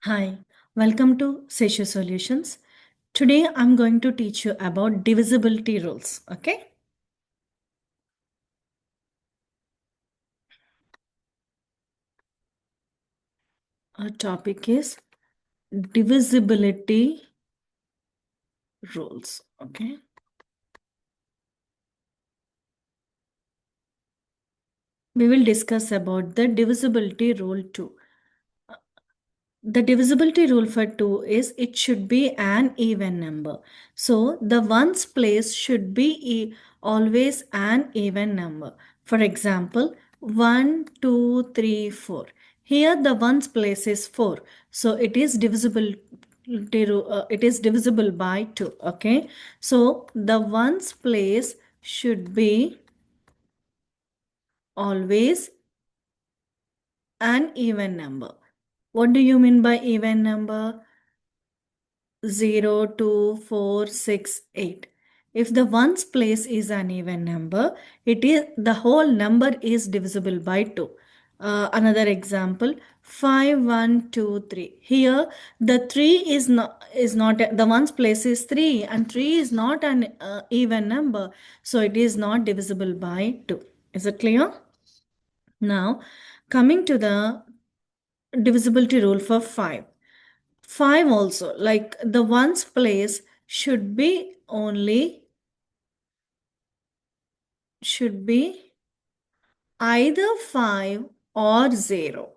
Hi, welcome to Seshu Solutions. Today I'm going to teach you about divisibility rules. Okay? Our topic is divisibility rules. Okay? We will discuss about the divisibility rule too. The divisibility rule for 2 is it should be an even number. So the ones place should be always an even number. For example, 1, 2, 3, 4. Here the ones place is 4. So it is divisible. It is divisible by 2. Okay. So the ones place should be always an even number. What do you mean by even number? 0, 2, 4, 6, 8. If the ones place is an even number, it is the whole number is divisible by 2. Another example, 5, 1, 2, 3. Here the 3 is not the ones place is 3 and 3 is not an even number, so it is not divisible by 2. Is it clear? Now coming to the divisibility rule for 5. 5 also, like the ones place should be either 5 or 0.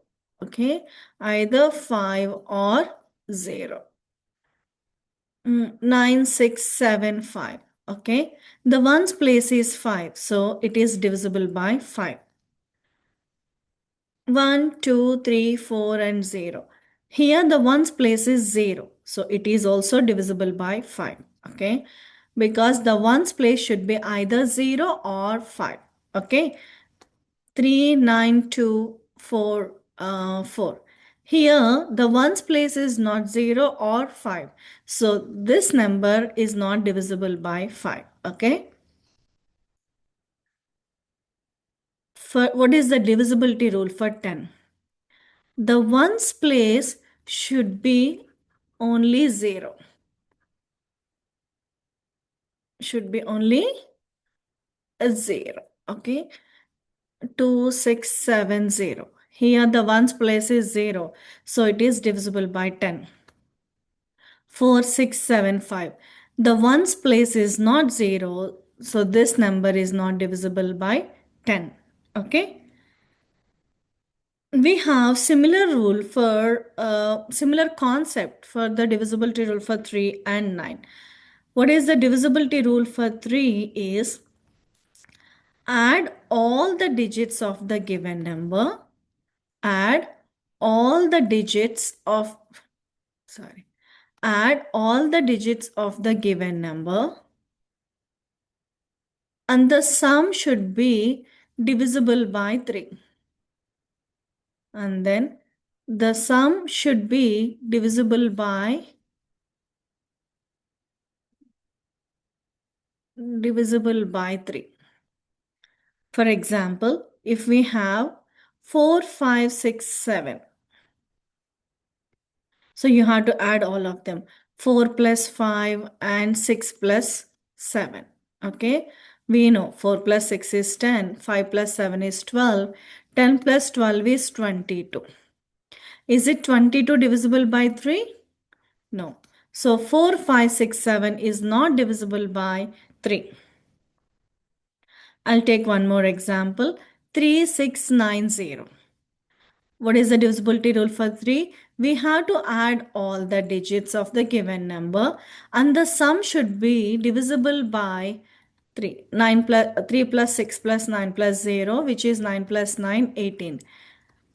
Okay, either 5 or 0. 9, 6, 7, 5. Okay, the ones place is 5, so it is divisible by 5. 1, 2, 3, 4 and 0. Here the ones place is 0. So it is also divisible by 5. Okay. Because the ones place should be either 0 or 5. Okay. 3, 9, 2, 4, 4. Here the ones place is not 0 or 5. So this number is not divisible by 5. Okay. For what is the divisibility rule for 10? The ones place should be only 0. Should be only a 0. Okay. 2, 6, 7, 0. Here the ones place is 0. So it is divisible by 10. 4, 6, 7, 5. The ones place is not 0. So this number is not divisible by 10. Okay. We have similar rule for similar concept for the divisibility rule for 3 and 9. What is the divisibility rule for 3 is add all the digits of the given number, add all the digits of, sorry, add all the digits of the given number and the sum should be divisible by 3. And then the sum should be divisible by 3. For example, if we have 4, 5, 6, 7. So you have to add all of them. 4 plus 5 and 6 plus 7. Okay. We know 4 plus 6 is 10. 5 plus 7 is 12. 10 plus 12 is 22. Is it 22 divisible by 3? No. So 4, 5, 6, 7 is not divisible by 3. I'll take one more example. 3, 6, 9, 0. What is the divisibility rule for 3? We have to add all the digits of the given number and the sum should be divisible by 3. 3 plus 6 plus 9 plus 0, which is 9 plus 9, 18.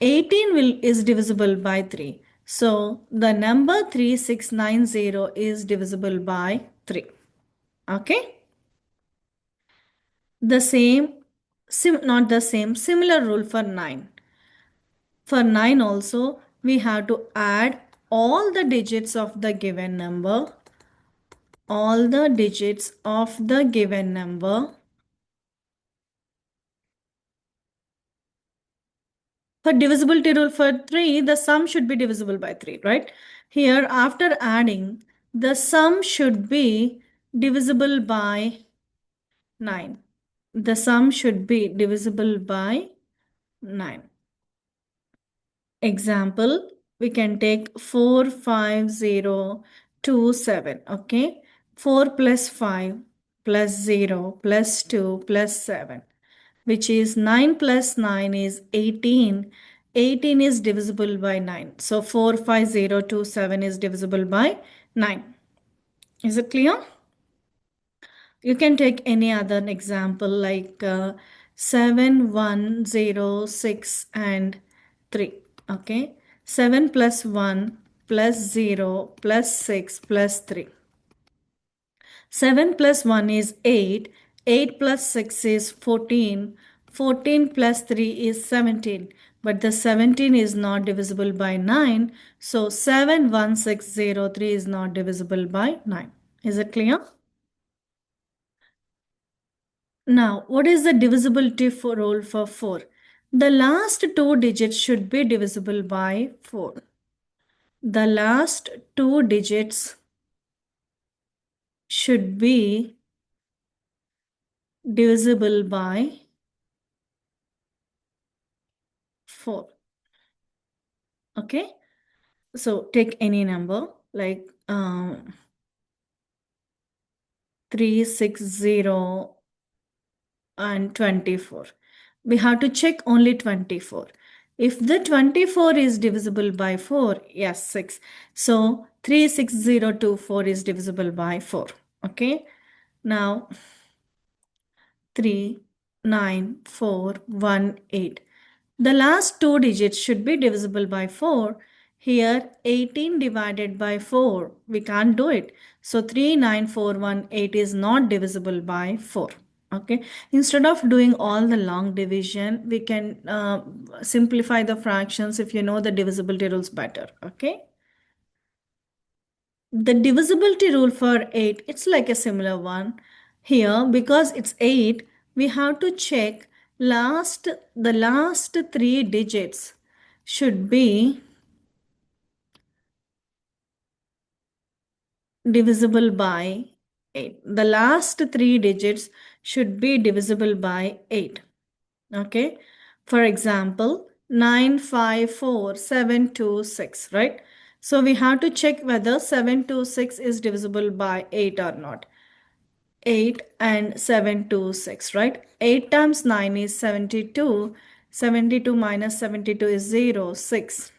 18 is divisible by 3. So the number 3690 is divisible by 3. Okay? The same, not the same, similar rule for 9. For 9 also, we have to add all the digits of the given number, all the digits of the given number For divisibility rule for 3, the sum should be divisible by 3, right? Here, after adding, the sum should be divisible by 9. The sum should be divisible by 9. Example, we can take 4, 5, 0, 2, 7. Okay. 4 plus 5 plus 0 plus 2 plus 7, which is 9 plus 9 is 18. 18 is divisible by 9. So 4, 5, 0, 2, 7 is divisible by 9. Is it clear? You can take any other example like 7, 1, 0, 6, and 3. Okay. 7 plus 1 plus 0 plus 6 plus 3. 7 plus 1 is 8. 8 plus 6 is 14. 14 plus 3 is 17. But the 17 is not divisible by 9. So 71603 is not divisible by 9. Is it clear? Now, what is the divisibility for rule for 4? The last two digits should be divisible by 4. The last two digits should be divisible by 4. Okay? So take any number like 360 and 24. We have to check only 24. If the 24 is divisible by 4, yes, 6. So 36024 is divisible by 4. Okay. Now 3, 9, 4, 1, 8. The last two digits should be divisible by 4. Here 18 divided by 4. We can't do it. So 39418 is not divisible by 4. Okay. Instead of doing all the long division, we can simplify the fractions if you know the divisibility rules better. Okay. The divisibility rule for 8, it's like a similar one. Here, because it's 8, we have to check the last three digits should be divisible by 8. The last three digits should be divisible by 8. Okay. For example, 954,726, right? So we have to check whether 726 is divisible by 8 or not. 8 and 726, right? 8 times 9 is 72. 72 minus 72 is 0, 6.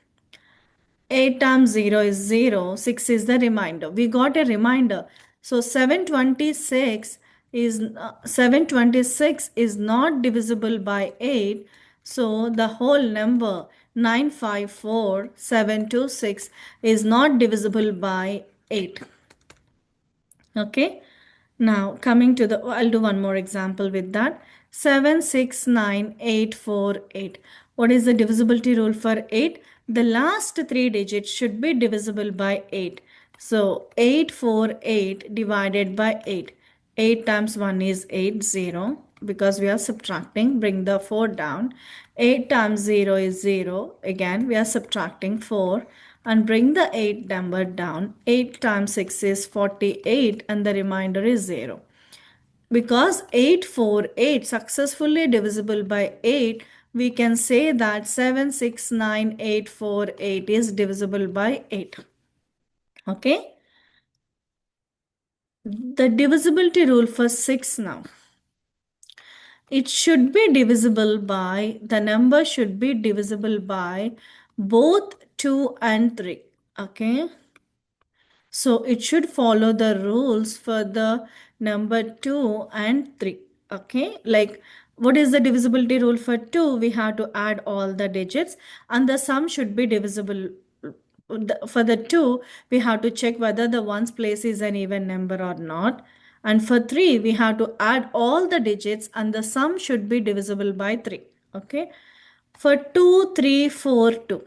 8 times 0 is 0. 6 is the remainder. We got a reminder. So 726 is not divisible by 8. So the whole number 954726 is not divisible by 8. Okay. Now coming to I'll do one more example with that. 769848. What is the divisibility rule for 8? The last three digits should be divisible by 8. So 848 divided by 8. 8 times 1 is 8, 0. Because we are subtracting, bring the 4 down. 8 times 0 is 0. Again, we are subtracting 4 and bring the 8 number down. 8 times 6 is 48 and the remainder is 0. Because 848 successfully divisible by 8, we can say that 769848 is divisible by 8. Okay. The divisibility rule for 6 now. It should be divisible by, the number should be divisible by both 2 and 3. Okay. So it should follow the rules for the number 2 and 3. Okay. Like what is the divisibility rule for 2? We have to add all the digits and the sum should be divisible. For the 2, we have to check whether the ones place is an even number or not. And for 3, we have to add all the digits and the sum should be divisible by 3. Okay. For 2, 3, 4, 2.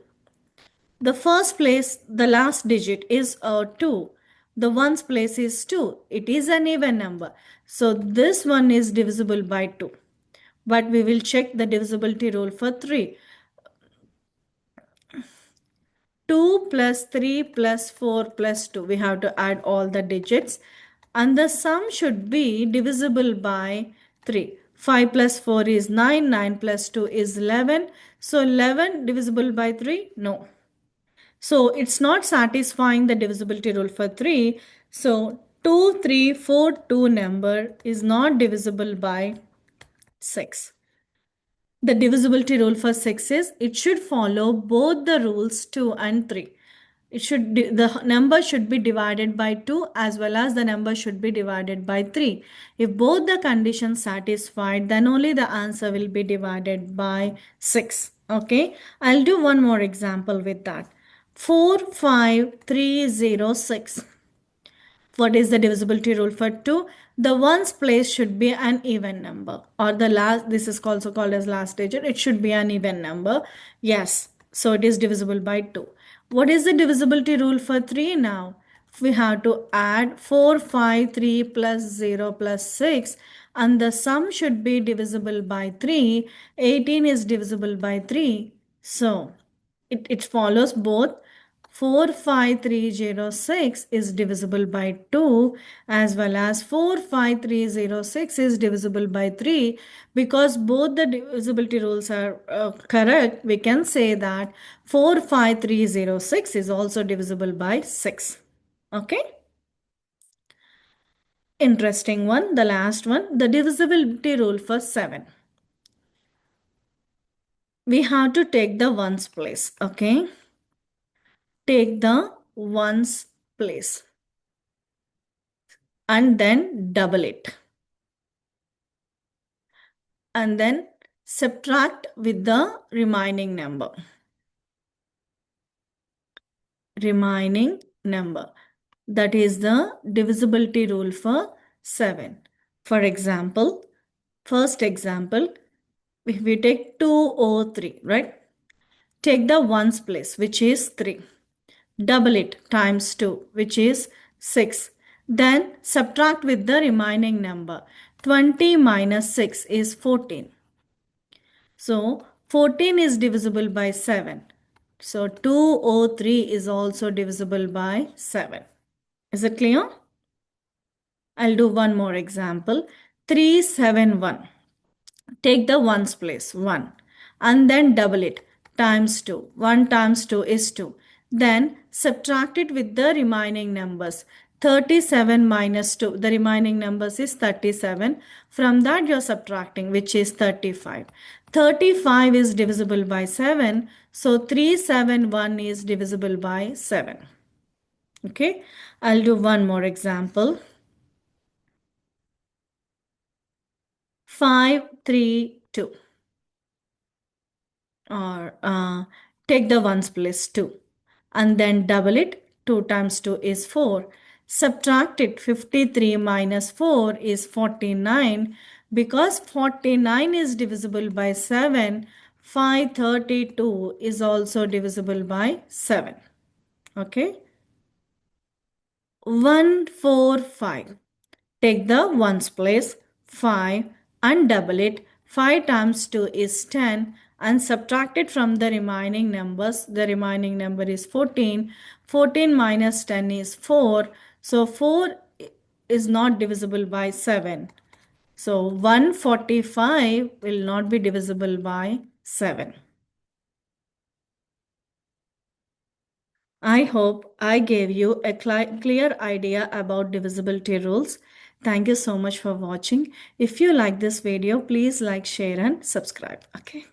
The first place, the last digit is 2. The ones place is 2. It is an even number. So this one is divisible by 2. But we will check the divisibility rule for 3. 2 plus 3 plus 4 plus 2. We have to add all the digits. And the sum should be divisible by 3. 5 plus 4 is 9. 9 plus 2 is 11. So 11 divisible by 3? No. So it's not satisfying the divisibility rule for 3. So 2, 3, 4, 2 number is not divisible by 6. The divisibility rule for 6 is it should follow both the rules 2 and 3. The number should be divided by 2 as well as the number should be divided by 3. If both the conditions satisfied, then only the answer will be divided by 6. Okay, I'll do one more example with that. 45306. What is the divisibility rule for 2? The ones place should be an even number, or the last, this is also called as last digit, it should be an even number. Yes, so it is divisible by 2. What is the divisibility rule for 3 now? We have to add 4, 5, 3 plus 0 plus 6, and the sum should be divisible by 3. 18 is divisible by 3. So it follows both. 45306 is divisible by 2 as well as 45306 is divisible by 3. Because both the divisibility rules are correct, we can say that 45306 is also divisible by 6. Okay, interesting one. The last one, the divisibility rule for 7. We have to take the ones place. Okay, take the ones place and then double it, and then subtract with the remaining number. That is the divisibility rule for 7. For example, first example, if we take 203, right? Take the ones place, which is 3. Double it times 2, which is 6. Then subtract with the remaining number. 20 minus 6 is 14. So 14 is divisible by 7. So 203 is also divisible by 7. Is it clear? I'll do one more example. 371. Take the ones place, 1, and then double it times 2. 1 times 2 is 2. Then subtract it with the remaining numbers. 37 minus 2, the remaining numbers is 37. From that you're subtracting, which is 35. 35 is divisible by 7. So 371 is divisible by 7. Okay, I'll do one more example. 532, or take the ones place 2 and then double it. 2 times 2 is 4. Subtract it. 53 minus 4 is 49. Because 49 is divisible by 7, 532 is also divisible by 7. Okay, 145. Take the ones place 5 and double it. 5 times 2 is 10 and subtract it from the remaining numbers. The remaining number is 14. 14 minus 10 is 4. So 4 is not divisible by 7. So 145 will not be divisible by 7. I hope I gave you a clear idea about divisibility rules. Thank you so much for watching. If you like this video, please like, share and subscribe. Okay.